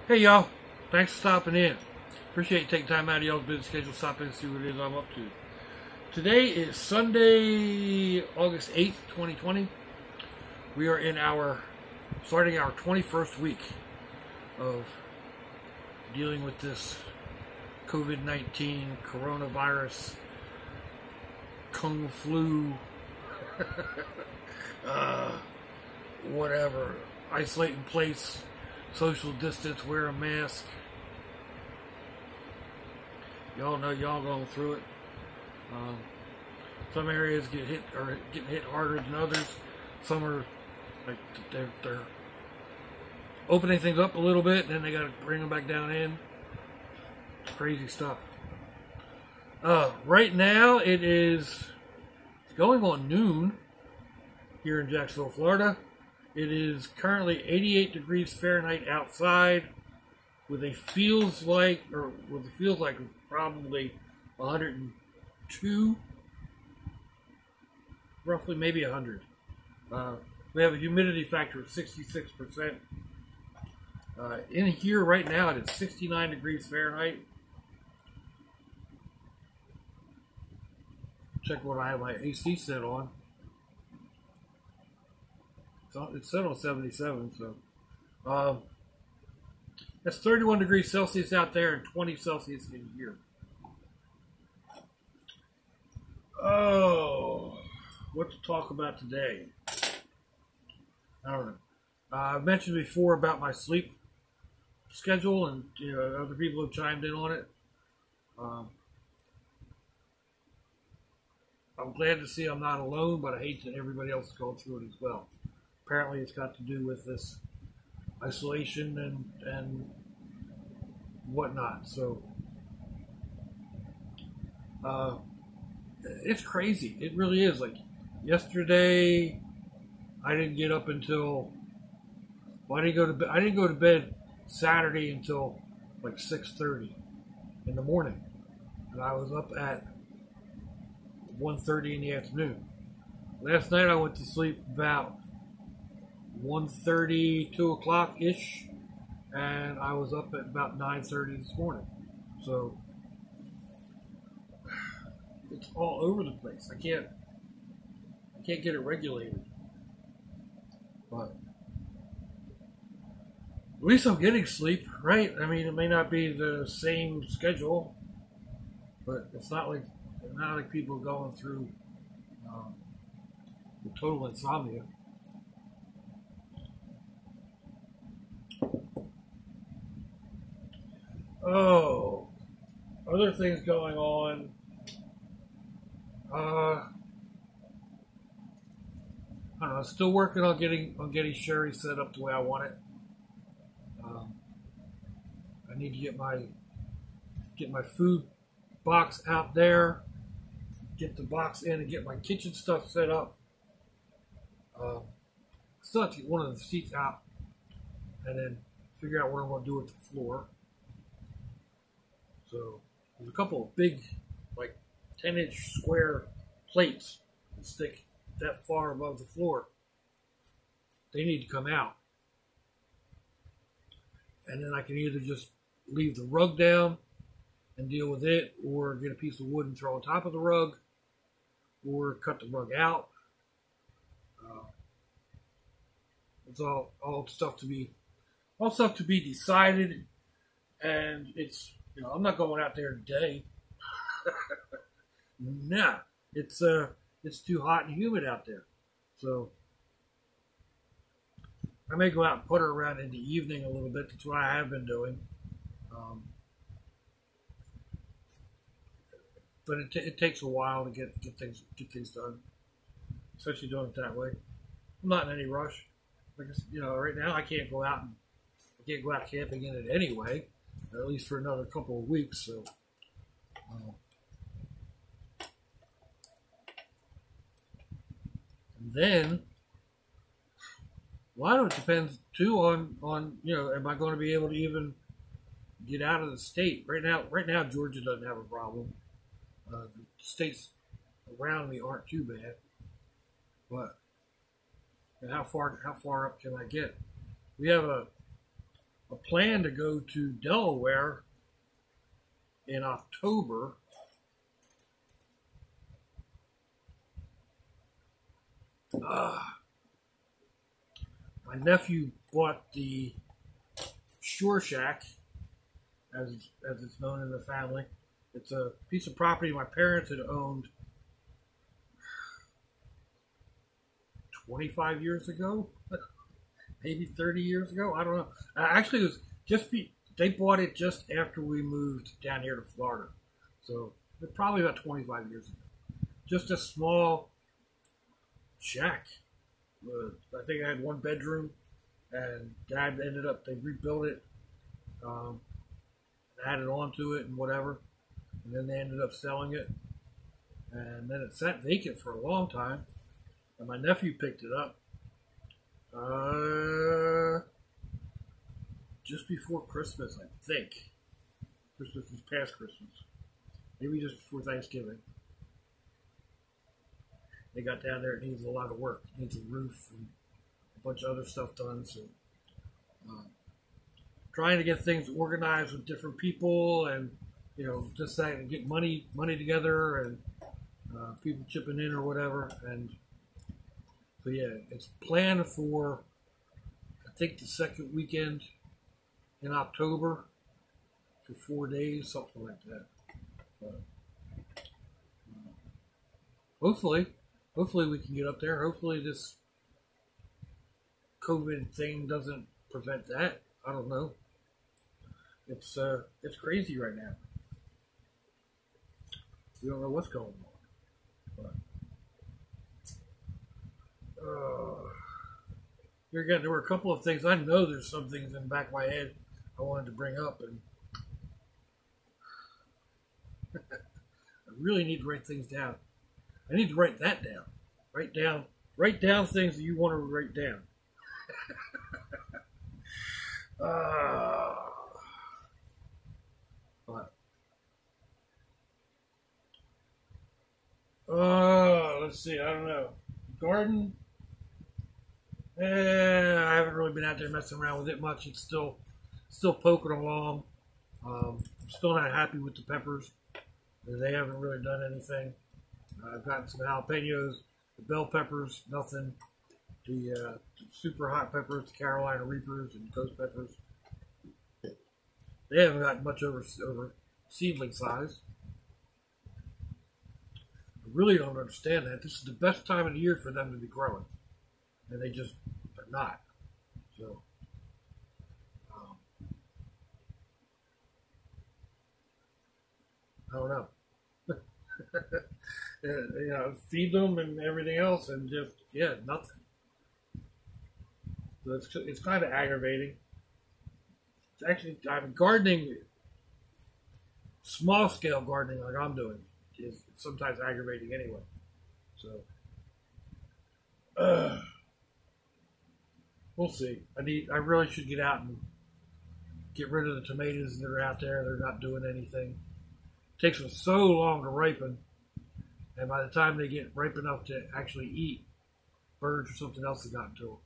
Hey y'all, thanks for stopping in. Appreciate you taking time out of y'all's busy schedule to stop in and see what it is I'm up to. Today is Sunday, August 8th, 2020. We are starting our 21st week of dealing with this COVID-19 coronavirus, kung flu, whatever, isolate in place, social distance, wear a mask. Y'all know y'all going through it. Some areas getting hit harder than others. Some are like they're opening things up a little bit, and then they got to bring them back down in. Crazy stuff. Right now it's going on noon here in Jacksonville, Florida. It is currently 88 degrees Fahrenheit outside, with a feels like probably 102, roughly maybe 100. We have a humidity factor of 66%. In here right now it is 69 degrees Fahrenheit. Check what I have my AC set on. It's set on 77, so that's 31 degrees Celsius out there and 20 Celsius in here. Oh, what to talk about today? I don't know. I mentioned before about my sleep schedule, and other people have chimed in on it. I'm glad to see I'm not alone, but I hate that everybody else is going through it as well. Apparently it's got to do with this isolation and whatnot. So it's crazy. It really is. Like yesterday, I didn't get up until I didn't go to bed Saturday until like 6:30 in the morning, and I was up at 1:30 in the afternoon. Last night I went to sleep about 1:30, 2 o'clock ish, and I was up at about 9:30 this morning. So it's all over the place. I can't get it regulated. But at least I'm getting sleep, right? I mean, it may not be the same schedule, but it's not like people going through the total insomnia. Oh, other things going on. I don't know. Still working on getting Sherry set up the way I want it. I need to get my food box out there, get the box in, and get my kitchen stuff set up. Still have to get one of the seats out, and then figure out what I'm going to do with the floor. So there's a couple of big, like 10-inch square plates that stick that far above the floor. They need to come out. And then I can either just leave the rug down and deal with it, or get a piece of wood and throw on top of the rug, or cut the rug out. It's all stuff to be decided, and it's I'm not going out there today. Nah, it's too hot and humid out there, so I may go out and putter around in the evening a little bit. That's what I have been doing. But it takes a while to get things done, especially doing it that way. I'm not in any rush. Like right now I can't go out camping in it anyway, at least for another couple of weeks. So, and then a lot of it depends too on am I going to be able to even get out of the state? Right now Georgia doesn't have a problem. The states around me aren't too bad, but how far up can I get? We have a a plan to go to Delaware in October. My nephew bought the Shore Shack, as it's known in the family. It's a piece of property my parents had owned 25 years ago, maybe 30 years ago. I don't know. Actually, it was they bought it just after we moved down here to Florida, so probably about 25 years ago. Just a small shack. I think I had one bedroom, and Dad they rebuilt it, added on to it and whatever, and then they ended up selling it, and then it sat vacant for a long time, and my nephew picked it up just before Christmas, I think. Christmas is past Christmas, maybe just before Thanksgiving. They got down there, it needs a lot of work. It needs a roof and a bunch of other stuff done. So, trying to get things organized with different people, and just saying, and get money together, and people chipping in or whatever. And so, yeah, it's planned for, I think, the second weekend in October for 4 days, something like that. But, hopefully we can get up there. Hopefully this COVID thing doesn't prevent that. I don't know. It's crazy right now. We don't know what's going on. But there were a couple of things. I know there's some things in the back of my head I wanted to bring up, and I really need to write things down. I need to write that down. Write down things that you want to write down. Let's see. I don't know. Garden. I haven't really been out there messing around with it much. It's still poking along. I'm still not happy with the peppers. They haven't really done anything. I've gotten some jalapenos, the bell peppers, nothing. The super hot peppers, the Carolina Reapers, and ghost peppers. They haven't gotten much over seedling size. I really don't understand that. This is the best time of the year for them to be growing, and they just are not. So, I don't know. Feed them and everything else, and just nothing. So it's kind of aggravating. It's actually, gardening, small scale gardening like I'm doing, is sometimes aggravating anyway. So we'll see. I really should get out and get rid of the tomatoes that are out there. They're not doing anything. It takes them so long to ripen, and by the time they get ripe enough to actually eat, birds or something else has gotten to them.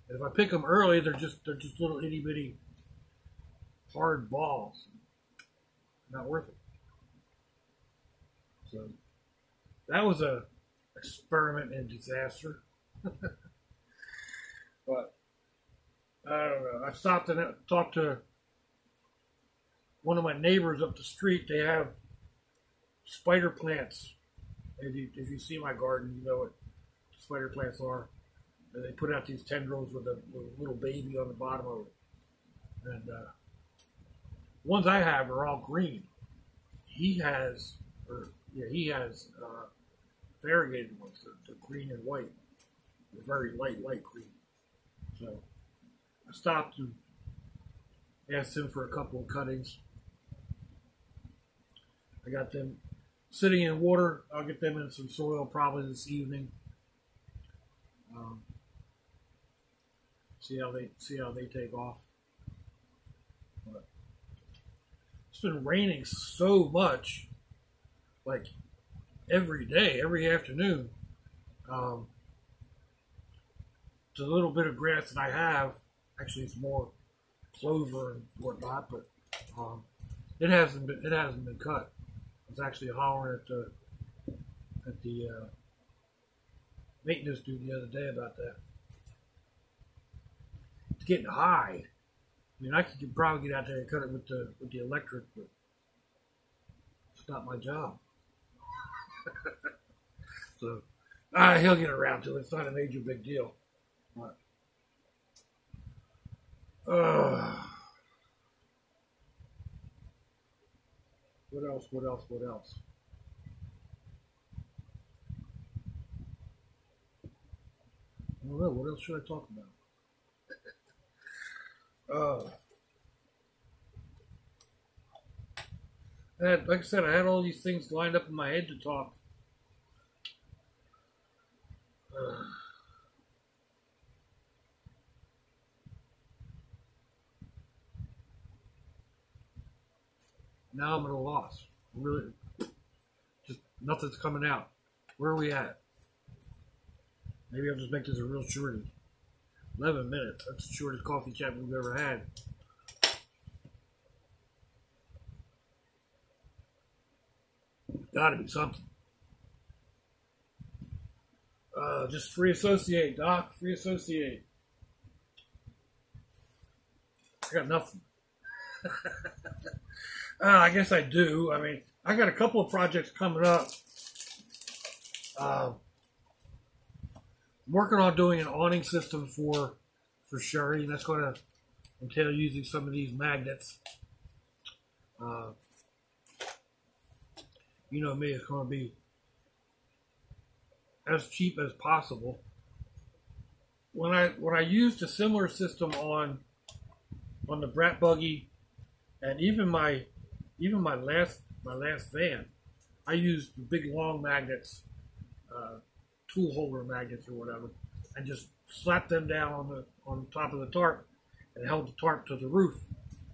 And if I pick them early, they're just little itty bitty hard balls. Not worth it. So that was a experiment in disaster. But I don't know. I stopped and talked to one of my neighbors up the street. They have spider plants. If you see my garden, you know what spider plants are. And they put out these tendrils with a little baby on the bottom of it. And ones I have are all green. He has variegated ones. They're green and white. They're very light green. So I stopped and asked him for a couple of cuttings. I got them sitting in water. I'll get them in some soil probably this evening. See how they take off. But it's been raining so much, like every day, every afternoon. The little bit of grass that I have, actually it's more clover and whatnot, but it hasn't been cut. I was actually hollering at the maintenance dude the other day about that. It's getting high. I mean, I could probably get out there and cut it with the electric, but it's not my job. So he'll get around to it. It's not a major big deal. But, what else? What else? What else? I don't know. What else should I talk about? Like I said, I had all these things lined up in my head to talk. Now I'm at a loss. Really, just nothing's coming out. Where are we at? Maybe I'll just make this a real shorty. 11 minutes. That's the shortest coffee chat we've ever had. Gotta be something. Just free associate, Doc. Free associate. I got nothing. I guess I do. I mean, I got a couple of projects coming up. I'm working on doing an awning system for Sherry, and that's going to entail using some of these magnets. You know me, it's going to be as cheap as possible. When I used a similar system on the brat buggy, and even my last van, I used the big long magnets, tool holder magnets or whatever, and just slapped them down on the top of the tarp and held the tarp to the roof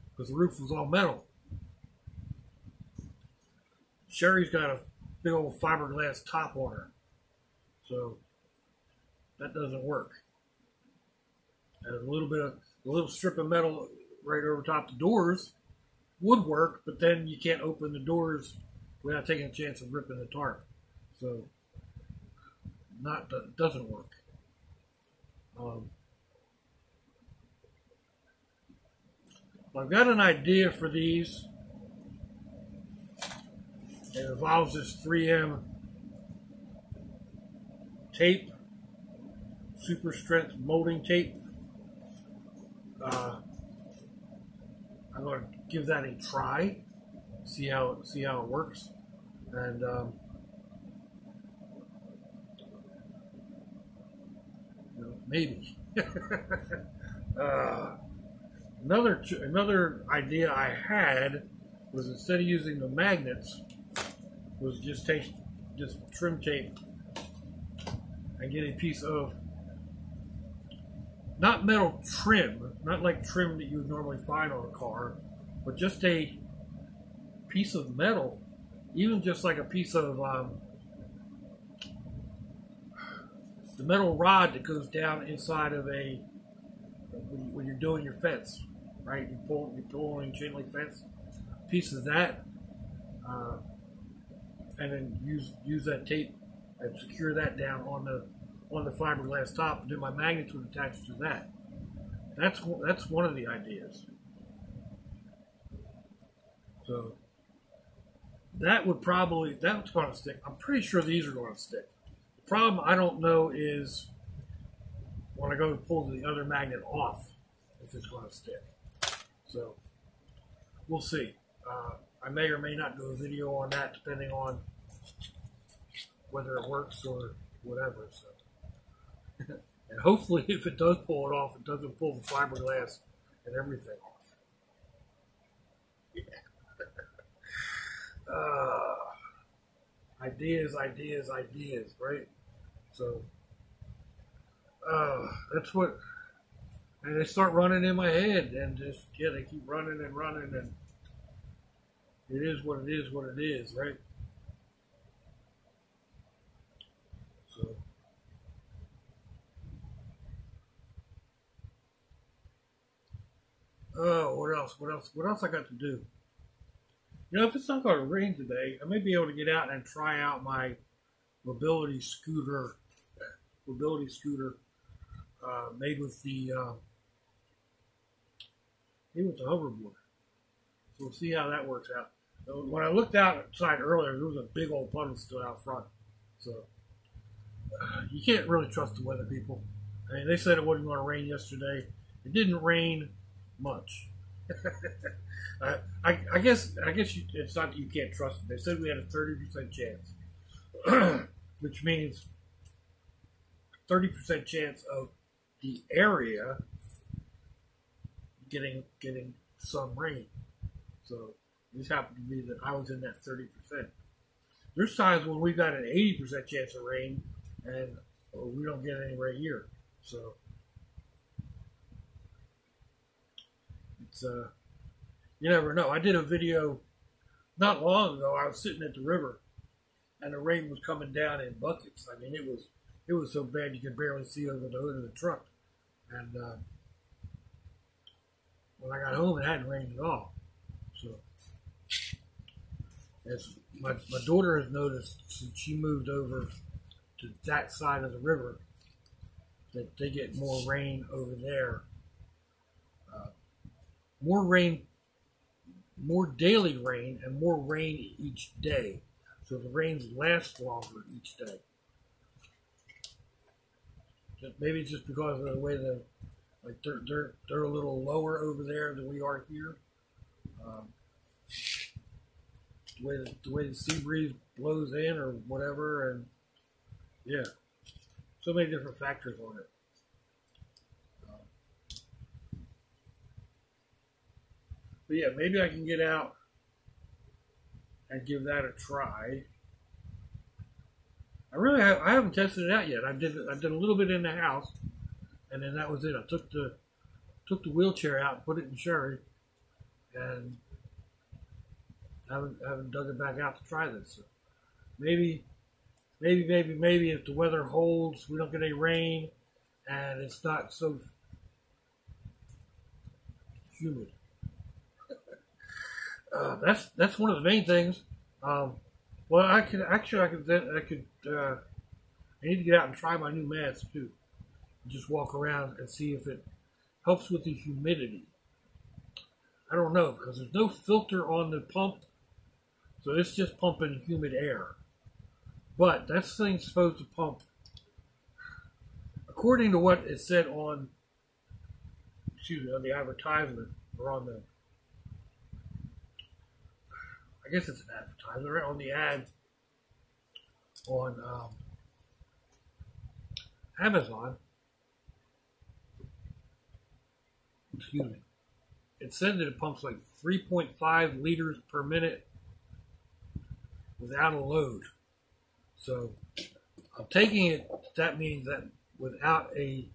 because the roof was all metal. Sherry's got a big old fiberglass top on her, so that doesn't work. And a little strip of metal right over top the doors would work, but then you can't open the doors without taking a chance of ripping the tarp. So doesn't work. I've got an idea for these. It involves this 3M tape, super strength molding tape. I'm going to give that a try, see how it works, and maybe. Another idea I had was, instead of using the magnets, was just take trim tape and get a piece of, not metal trim, not like trim that you would normally find on a car, but just a piece of metal, even just like a piece of the metal rod that goes down inside of when you're doing your fence, right? You're pulling chain link fence, a piece of that, and then use that tape and secure that down on the fiberglass top, and then my magnets would attach to that. That's one of the ideas. So that's going to stick. I'm pretty sure these are going to stick. The problem I don't know is when I go to pull the other magnet off, if it's going to stick. So we'll see. I may or may not do a video on that, depending on whether it works or whatever. So, and hopefully, if it does pull it off, it doesn't pull the fiberglass and everything off. Yeah. Ideas, right? So that's what, and they start running in my head, and they keep running, and it is what it is, right? So Oh, what else? What else? What else I got to do? You know, if it's not going to rain today, I may be able to get out and try out my mobility scooter. Mobility scooter made with the hoverboard. So we'll see how that works out. So when I looked outside earlier, there was a big old puddle still out front. So you can't really trust the weather people. I mean, they said it wasn't going to rain yesterday. It didn't rain much. I guess it's not that you can't trust them. They said we had a 30% chance, which means 30% chance of the area getting some rain. So this happened to be that I was in that 30%. There's times when we've got an 80% chance of rain and we don't get any right here. So it's you never know. I did a video not long ago. I was sitting at the river and the rain was coming down in buckets. I mean, it was so bad you could barely see over the hood of the truck. And when I got home, it hadn't rained at all. So as my daughter has noticed since she moved over to that side of the river, that they get more rain over there. More rain, more daily rain, and more rain each day. So the rains last longer each day. Maybe it's just because of the way they're a little lower over there than we are here. The way the sea breeze blows in or whatever, and yeah, so many different factors on it. But yeah, maybe I can get out and give that a try. I haven't tested it out yet. I did a little bit in the house, and then that was it. I took the wheelchair out, put it in Sherry, and I haven't dug it back out to try this. So maybe if the weather holds, we don't get any rain, and it's not so humid. That's one of the main things. Well, I need to get out and try my new mask too. Just walk around and see if it helps with the humidity. I don't know, because there's no filter on the pump, so it's just pumping humid air. But that thing's supposed to pump, according to what it said on the advertisement, or on the, I guess it's an advertisement, right on the ad on Amazon. Excuse me. It said that it pumps like 3.5 liters per minute without a load. So I'm taking it, that means that without it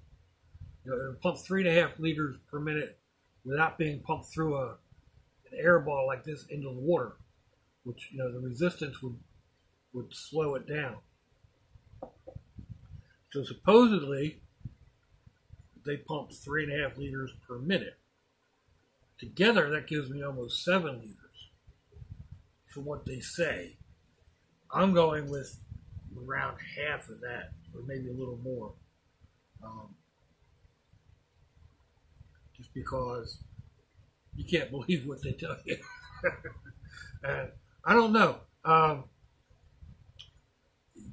pumps 3.5 liters per minute without being pumped through an air ball like this into the water, which, the resistance would slow it down. So supposedly they pump 3.5 liters per minute. Together, that gives me almost 7 liters from what they say. I'm going with around half of that, or maybe a little more. Just because you can't believe what they tell you. And I don't know.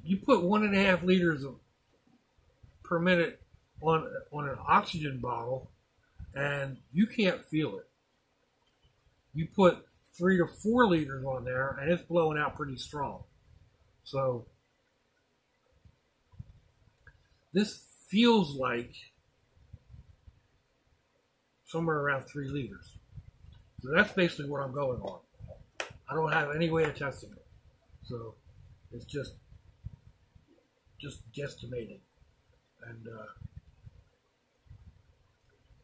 You put 1.5 liters per minute on an oxygen bottle, and you can't feel it. You put 3 to 4 liters on there, and it's blowing out pretty strong. So this feels like somewhere around 3 liters. So that's basically what I'm going on. I don't have any way of testing it. So it's just guesstimating. And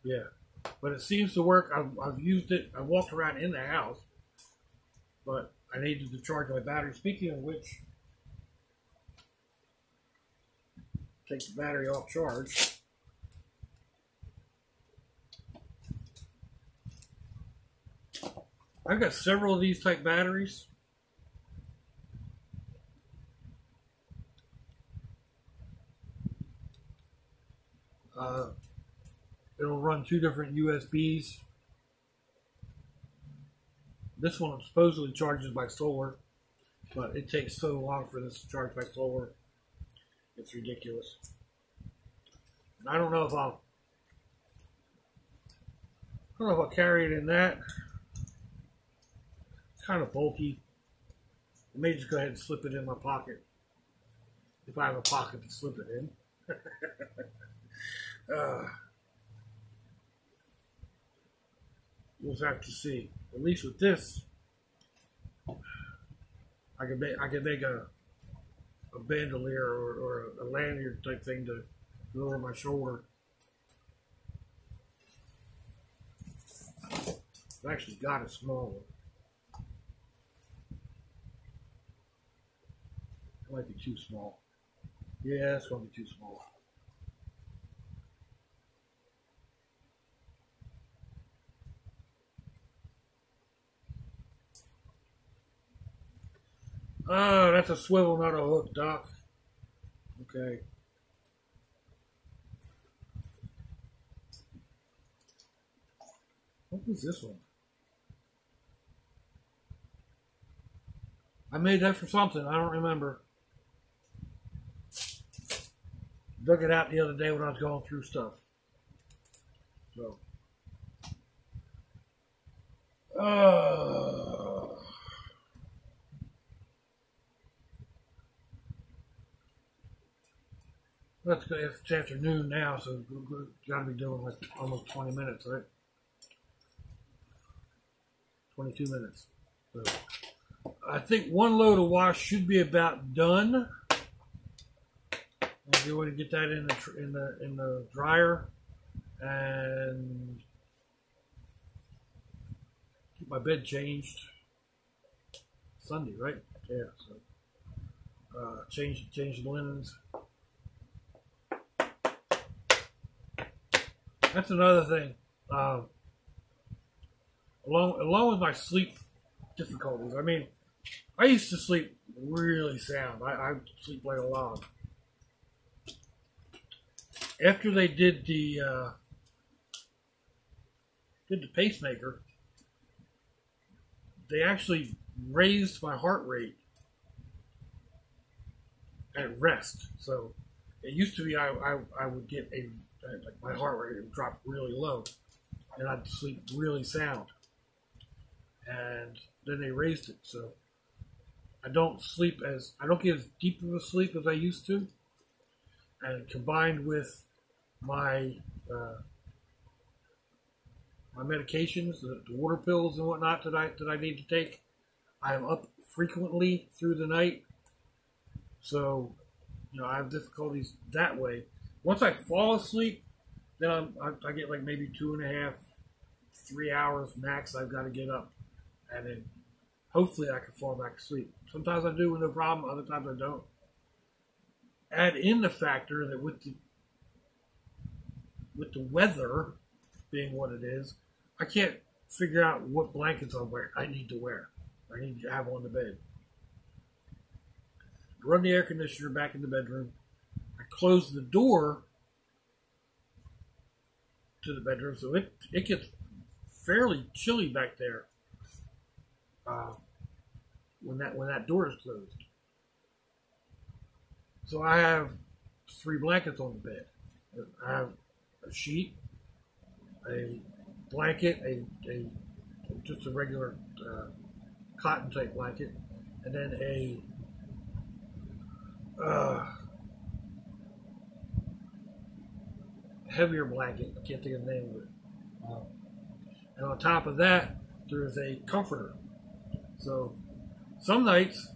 yeah. But it seems to work. I've used it. I walked around in the house, but I needed to charge my battery. Speaking of which, take the battery off charge. I've got several of these type batteries. It'll run 2 different USBs. This one supposedly charges by solar, but it takes so long for this to charge by solar. It's ridiculous. And I don't know if I'll carry it in that. It's kind of bulky. I may just go ahead and slip it in my pocket, if I have a pocket to slip it in. We'll have to see. At least with this, I could make a bandolier or a lanyard type thing to go over my shoulder. I've actually got a small one. It might be too small. Yeah, it's going to be too small. Oh, that's a swivel, not a hook, Doc. Okay. What was this one? I made that for something. I don't remember. Dug it out the other day when I was going through stuff. So. Let's go. It's afternoon now, so we've got to be doing like almost 20 minutes, right? 22 minutes. So I think one load of wash should be about done. I'll be able to get that in the dryer and get my bed changed. Sunday, right? Yeah. So change the linens. That's another thing. Along with my sleep difficulties. I mean, I used to sleep really sound. I sleep like a log. After they did the pacemaker, they actually raised my heart rate at rest. So it used to be I would get like my heart rate would drop really low, and I'd sleep really sound. And then they raised it, so I don't get as deep of a sleep as I used to. And combined with my my medications, the water pills and whatnot that I need to take, I'm up frequently through the night. So, I have difficulties that way. Once I fall asleep, then I get like maybe 2.5, 3 hours max. I've got to get up, and then hopefully I can fall back asleep. Sometimes I do with no problem. Other times I don't. Add in the factor that with the weather being what it is, I can't figure out what blankets I need to wear. I need to have on the bed. I run the air conditioner back in the bedroom. I close the door to the bedroom, so it gets fairly chilly back there when that door is closed. So I have 3 blankets on the bed. I have a sheet, a blanket, just a regular cotton type blanket, and then a heavier blanket. I can't think of the name of it. And on top of that, there is a comforter. So some nights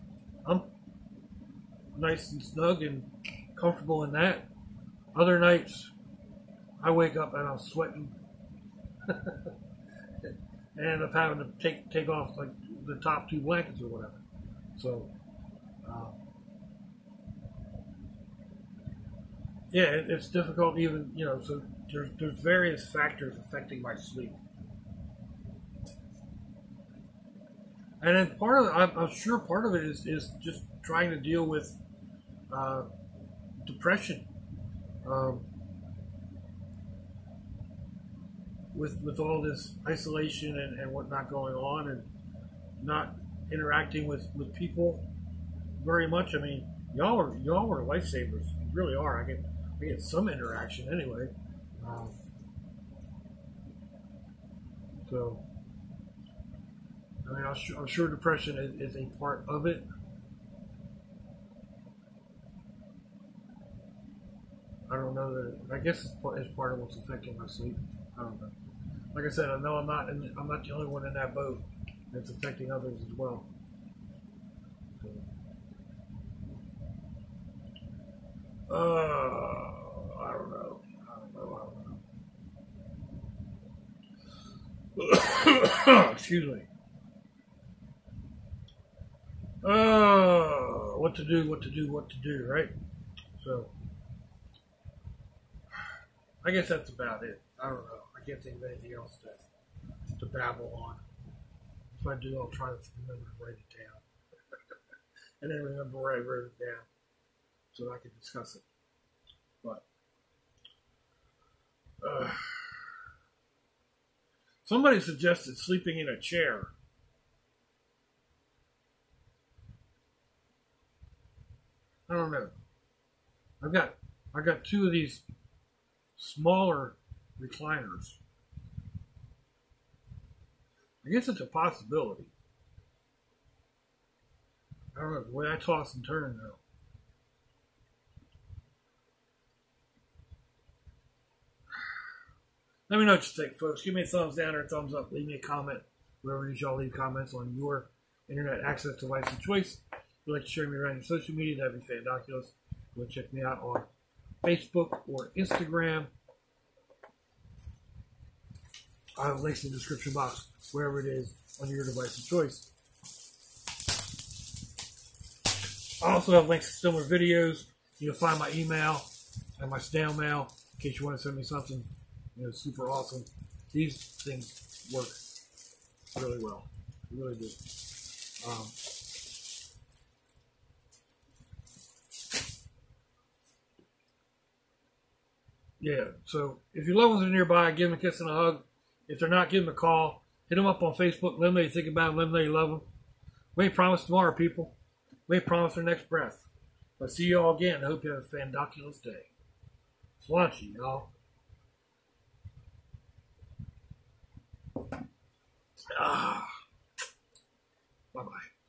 I'm nice and snug and comfortable in that. Other nights I wake up and I'm sweating and end up having to take off like the top 2 blankets or whatever. So yeah, it's difficult even, so there's various factors affecting my sleep. And then part of I'm sure part of it is just trying to deal with depression, um, with all this isolation and whatnot going on, and not interacting with people very much. I mean, y'all are lifesavers. You really are. I get some interaction anyway. Um, so, I mean, I'm sure depression is a part of it. I don't know that. I guess it's part of what's affecting my sleep. I don't know. Like I said, I know I'm not the only one in that boat. It's affecting others as well. So, I don't know. Excuse me. What to do, right? So, I guess that's about it. I don't know. I can't think of anything else to babble on. If I do, I'll try to remember to write it down. And then remember where I wrote it down so that I can discuss it. But, somebody suggested sleeping in a chair. I don't know. I got two of these smaller recliners. I guess it's a possibility. I don't know, the way I toss and turn though. Let me know what you think, folks. Give me a thumbs down or a thumbs up. Leave me a comment. Wherever it is y'all leave comments on your internet access device of choice. If you'd like to share me around your social media, that'd be fantabulous. Go check me out on Facebook or Instagram. I have links in the description box, wherever it is on your device of choice. I also have links to similar videos. You'll find my email and my snail mail in case you want to send me something, super awesome. These things work really well. They really do. Yeah, so if your loved ones are nearby, give them a kiss and a hug. If they're not, give them a call. Hit them up on Facebook. Let them know you think about them. Let them know you love them. We ain't promised tomorrow, people. We ain't promised our next breath. I'll see you all again. I hope you have a fantabulous day. Swanchy, y'all. Bye-bye.